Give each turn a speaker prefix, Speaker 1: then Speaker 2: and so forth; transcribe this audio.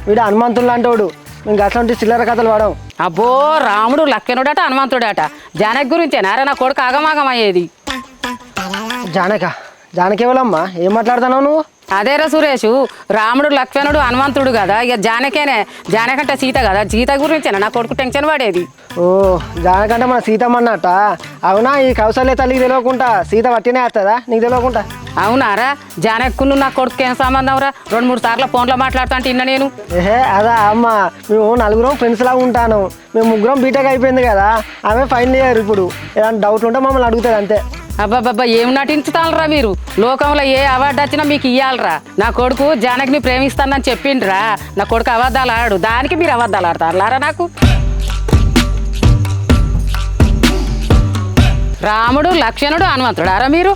Speaker 1: వీడు హనుమంతుడు అంటాడు. మేము అట్లాంటి చిల్లర కథలు వాడాం.
Speaker 2: అబ్బో రాముడు లక్ష్మణుడట హనుమంతుడట. జానకి గురించేనారా నా కొడుకు ఆగమాగమయ్యేది.
Speaker 1: జానకి ఎవరమ్మా? ఏం మాట్లాడుతున్నావు నువ్వు?
Speaker 2: అదేరా సురేషు, రాముడు లక్ష్మణుడు హనుమంతుడు కదా, ఇక జానకంటే సీత కదా, సీత గురించేనా నా కొడుకు టెన్షన్ పడేది.
Speaker 1: ఓ జానకంటే మన సీతమ్మ అన్నట్ట. అవునా? ఈ కౌశల్య తల్లికి తెలియకుండా సీత పట్టినే వస్తుందా నీకు తెలియకుండా?
Speaker 2: అవునారా? జానక్కును నా కొడుకు ఏం సంబంధం రా? 2-3 సార్లు ఫోన్లో మాట్లాడుతా అంటే ఇన్న నేను.
Speaker 1: అదా అమ్మ, మేము నలుగురం ఫ్రెండ్స్ లాగా ఉంటాను. మేము ముగ్గురం బీటెక్ అయిపోయింది కదా, ఆమె ఫైనల్ ఇయర్. ఇప్పుడు ఏదైనా డౌట్ ఉంటే మమ్మల్ని అడుగుతుంది అంతే.
Speaker 2: అబ్బాబ్బా ఏం నటించుతానరా మీరు? లోకంలో ఏ అవార్డు వచ్చినా మీకు ఇయ్యాలరా. నా కొడుకు జానకిని ప్రేమిస్తానని చెప్పిండ్రా. నా కొడుకు అబద్ధాలు ఆడు, దానికి మీరు అబద్ధాలు ఆడతారులారా? నాకు రాముడు లక్ష్మణుడు హనుమంతుడు ఆరా మీరు?